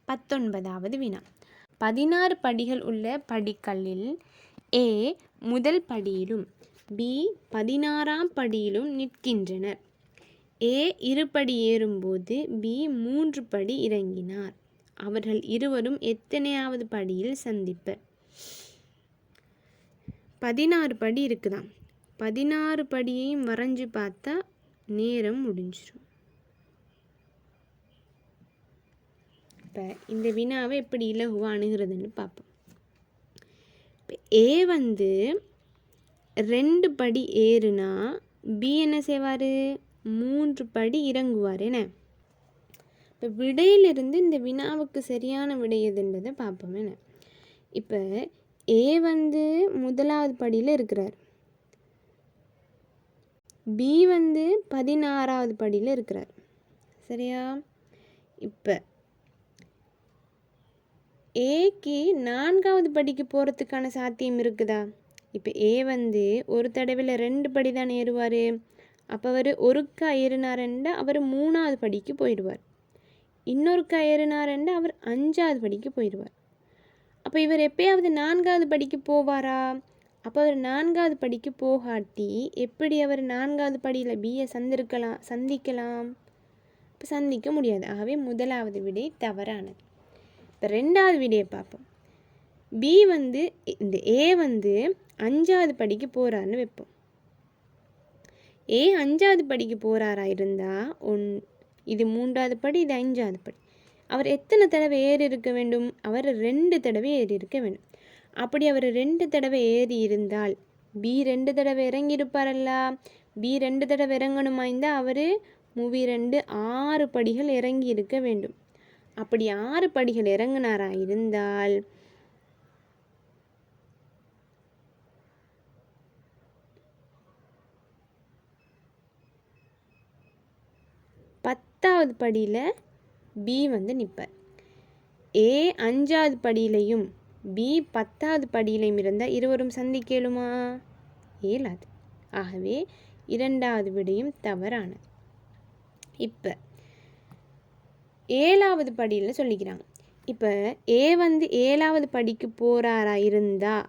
19வது வினா. 16 படிகள் உள்ள படிக்கல்லில் A முதல் படியிலும் B 16ஆம் படியிலும் நிற்கின்றனர். A 2 படி ஏறும்போது B 3 படி இறங்கினார். அவர்கள் இருவரும் எத்தனையாவது படியில் சந்திப்பர்? 16 படி இருக்குதாம். 16 படியையும் வரைஞ்சு பார்த்தா நேரம் முடிஞ்சிடும். இப்போ இந்த வினாவை எப்படி இலகுவாக அணுகிறதுன்னு பார்ப்போம். இப்போ A வந்து 2 படி ஏறுனா B என்ன செய்வார்? 3 படி இறங்குவார். என்ன இப்போ விடையிலிருந்து இந்த வினாவுக்கு சரியான விடை எதுன்றதை பார்ப்போம். என்ன இப்போ A வந்து முதலாவது படியில் இருக்கிறார். B வந்து 16ஆவது படியில் இருக்கிறார். சரியா? இப்போ ஏக்கு 4ஆவது படிக்கு போகிறதுக்கான சாத்தியம் இருக்குதா? இப்போ A வந்து ஒரு தடவையில் 2 படி தான் ஏறுவார். அப்போ அவர் ஒருக்கா ஏறினார்ண்டா அவர் 3ஆவது படிக்கு போயிடுவார். இன்னொருக்கா ஏறினார்ண்டா அவர் 5ஆவது படிக்கு போயிடுவார். அப்போ இவர் எப்பயாவது 4ஆவது படிக்கு போவாரா? அப்போ அவர் 4ஆவது படிக்கு போகாட்டி எப்படி அவர் 4ஆவது படியில் பியை சந்திக்கலாம்? இப்போ சந்திக்க முடியாது. ஆகவே முதலாவது விடை தவறானது. இப்போ 2வது விடையை பார்ப்போம். B வந்து இந்த A வந்து 5ஆவது படிக்கு போகிறாருன்னு வைப்போம். A 5ஆவது படிக்கு போகிறாரா இருந்தால் இது 3ஆவது படி, இது 5ஆவது படி. அவர் எத்தனை தடவை ஏறி இருக்க வேண்டும்? அவர் 2 தடவை ஏறி இருக்க வேண்டும். அப்படி அவர் 2 தடவை ஏறி இருந்தால் B 2 தடவை இறங்கி இருப்பாரல்ல. B 2 தடவை இறங்கணுமா இருந்தால் அவர் 2 6 படிகள் இறங்கி இருக்க வேண்டும். அப்படி 6 படிகள் இறங்கினாரா இருந்தால் பத்தாவது படியில் B வந்து நிற்பார். A 5ஆவது படியிலையும் B 10ஆவது படியிலையும் இருந்தால் இருவரும் சந்திக்கலுமா? இயலாது. ஆகவே 2வது விடையும் தவறானது. இப்போ 7ஆவது படியில் சொல்லிக்கிறாங்க. இப்போ A வந்து 7ஆவது படிக்கு போகிறாரா இருந்தால்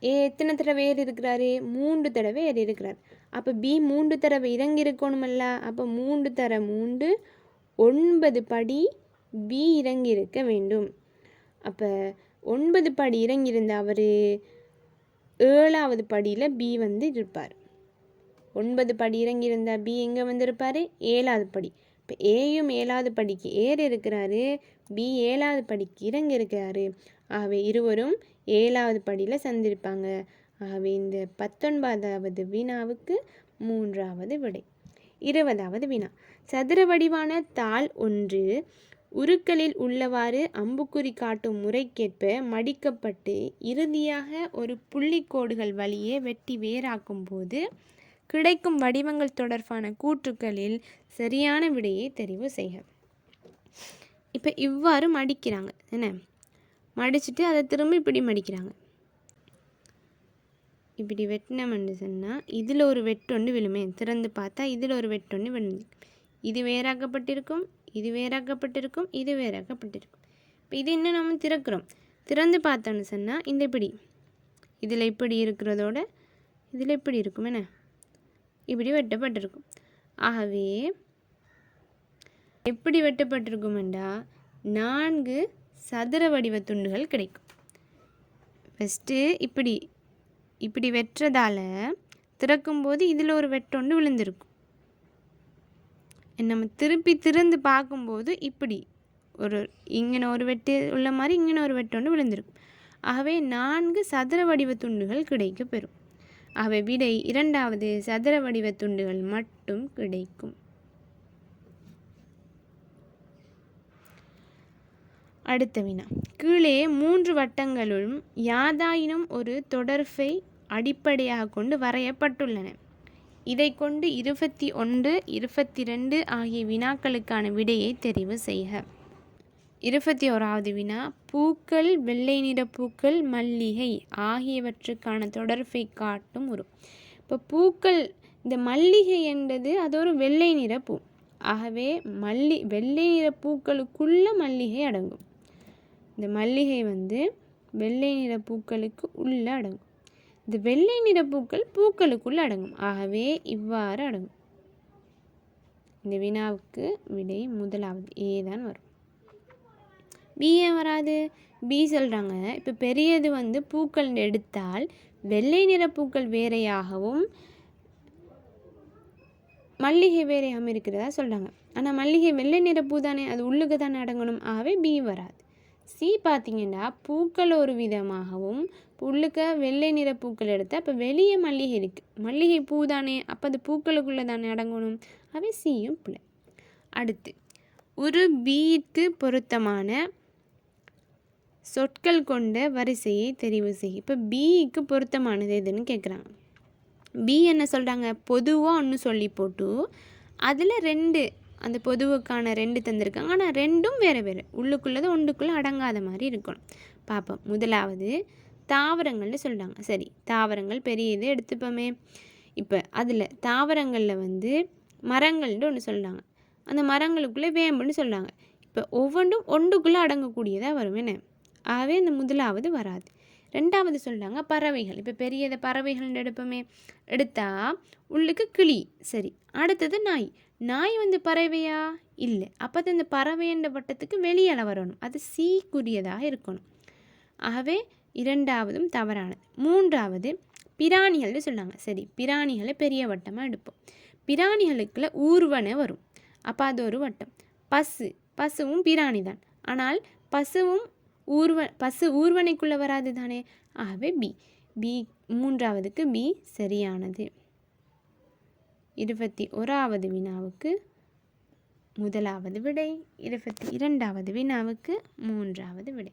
A எத்தனை தடவை ஏறி இருக்கிறாரு? 3 தடவை ஏறி இருக்கிறார். அப்போ B 3 தடவை இறங்கி இருக்கணுமல்ல. அப்போ 3 தர 3 9 படி B இறங்கி இருக்க வேண்டும். அப்போ 9 படி இறங்கியிருந்த அவர் 7ஆவது படியில் B வந்து இருப்பார். 9 படி இறங்கியிருந்தால் B எங்கே வந்திருப்பார்? 7ஆவது படி. இப்போ Aயும் 7ஆவது படிக்கு ஏறி இருக்கிறாரு, B 7ஆவது படிக்கு இறங்கி இருக்கிறாரு. ஆகவே இருவரும் 7ஆவது படியில் சந்திருப்பாங்க. ஆகவே இந்த 19வது வினாவுக்கு 3வது விடை. 20வது வினா. சதுர வடிவான தாள் ஒன்று உருக்களில் உள்ளவாறு அம்புக்குறி காட்டும் முறைக்கேற்ப மடிக்கப்பட்டு இறுதியாக ஒரு புள்ளிக்கோடுகள் வழியே வெட்டி வேறாக்கும் போது கிடைக்கும் வடிவங்கள் தொடர்பான கூற்றுக்களில் சரியான விடையை தெரிவு செய்க. இப்போ இவ்வாறு மடிக்கிறாங்க. என்ன மடிச்சுட்டு அதை திரும்ப இப்படி மடிக்கிறாங்க. இப்படி வெட்டினோம்னு சொன்னால் இதில் ஒரு வெட்டொன்று விழுமே. திறந்து பார்த்தா இதில் ஒரு வெட்டொன்று விழுந்து இது வேறாக்கப்பட்டிருக்கும், இது வேறாக்கப்பட்டிருக்கும், இது வேறாக்கப்பட்டிருக்கும். இப்போ இது இன்னும் நம்ம திறக்கிறோம். திறந்து பார்த்தோன்னு சொன்னால் இந்த இப்படி இதில் இப்படி இருக்கிறதோட இதில் இப்படி இருக்கும். என்ன இப்படி வெட்டப்பட்டிருக்கும். ஆகவே எப்படி வெட்டப்பட்டிருக்குமெண்டா 4 சதுர வடிவ துண்டுகள் கிடைக்கும். ஃபஸ்ட்டு இப்படி இப்படி வெட்டுறதால திறக்கும்போது இதில் ஒரு வெட்டொண்டு விழுந்திருக்கும். நம்ம திருப்பி திறந்து பார்க்கும்போது இப்படி இங்கே ஒரு வெட்டு உள்ள மாதிரி இங்கே ஒரு வெட்டொண்டு விழுந்திருக்கும். ஆகவே 4 சதுர வடிவ துண்டுகள் கிடைக்க பெறும். ஆகவே விடை 2வது சதுர வடிவ துண்டுகள் மட்டும் கிடைக்கும். அடுத்த வினா. கீழே 3 வட்டங்களும் யாதாயினும் ஒரு தொடர்பை அடிப்படையாக கொண்டு வரையப்பட்டுள்ளன. இதை கொண்டு 21, 22 ஆகிய வினாக்களுக்கான விடையை தெரிவு செய்க. 21வது வினா. பூக்கள், வெள்ளை நிற பூக்கள், மல்லிகை ஆகியவற்றுக்கான தொடர்பை காட்டும் உரு. இப்போ பூக்கள், இந்த மல்லிகை என்பது அது ஒரு வெள்ளை நிற பூ. ஆகவே வெள்ளை நிற பூக்களுக்குள்ள மல்லிகை அடங்கும். இந்த மல்லிகை வந்து வெள்ளை நிற பூக்களுக்கு உள்ள அடங்கும். இந்த வெள்ளை நிற பூக்கள் பூக்களுக்குள்ள அடங்கும். ஆகவே இவ்வாறு அடங்கும். இந்த வினாவுக்கு விடை முதலாவது ஏ தான் வரும். பி ஏன் வராது? பி சொல்கிறாங்க, இப்போ பெரியது வந்து பூக்கள் எடுத்தால் வெள்ளை நிற பூக்கள் வேறையாகவும் மல்லிகை வேறையாகவும் இருக்கிறதா சொல்கிறாங்க. ஆனால் மல்லிகை வெள்ளை நிற பூ தானே, அது உள்ளுக்கு தானே அடங்கணும். ஆகவே பி வராது. சி பார்த்தீங்கன்னா பூக்கள் ஒரு விதமாகவும் உள்ளுக்க வெள்ளை நிற பூக்கள் எடுத்தால் அப்போ வெளியே மல்லிகை இருக்குது, மல்லிகை பூ தானே, அப்போ அது பூக்களுக்குள்ளே தானே அடங்கணும். அவை சியும் பிள்ளை. அடுத்து ஒரு பிக்கு பொருத்தமான சொற்கள் கொண்ட வரிசையை தெரிவு செய். இப்போ பிக்கு பொருத்தமானது எதுன்னு கேட்குறாங்க. பி என்ன சொல்கிறாங்க, பொதுவாக ஒன்று சொல்லி போட்டு அதில் 2 அந்த பொதுவுக்கான 2 தந்திருக்காங்க. ஆனால் 2ம் வேறு வேறு, உள்ளுக்குள்ளது ஒன்றுக்குள்ளே அடங்காத மாதிரி இருக்கணும். பார்ப்போம். முதலாவது தாவரங்கள்னு சொல்கிறாங்க. சரி, தாவரங்கள் பெரிய இது எடுத்துப்போமே. இப்போ அதில் தாவரங்களில் வந்து மரங்கள்னு ஒன்று சொல்கிறாங்க. அந்த மரங்களுக்குள்ளே வேம்புன்னு சொல்கிறாங்க. இப்போ ஒவ்வொன்றும் ஒன்றுக்குள்ளே அடங்கக்கூடியதாக வரும் என்ன. ஆகவே இந்த முதலாவது வராது. 2வது சொல்கிறாங்க பறவைகள். இப்போ பெரியதை பறவைகள்னு எடுப்போமே, எடுத்தால் உள்ளுக்கு கிளி. சரி, அடுத்தது நாய். நாய் வந்து பறவையா? இல்லை. அப்போ இந்த பறவைன்ற வட்டத்துக்கு வெளியால் வரணும், அது சீக்குரியதாக இருக்கணும். ஆகவே 2வதும் தவறானது. 3வது பிராணிகள்னு சொன்னாங்க. சரி, பிராணிகளை பெரிய வட்டமாக எடுப்போம். பிராணிகளுக்குள்ள ஊர்வனை வரும், அப்போ அது ஒரு வட்டம். பசுவும் பிராணி தான், ஆனால் பசு ஊர்வனைக்குள்ளே வராது தானே. ஆகவே பி 3வதுக்கு பி சரியானது. 21வது வினாவுக்கு முதலாவது விடை, 22வது வினாவுக்கு 3வது விடை.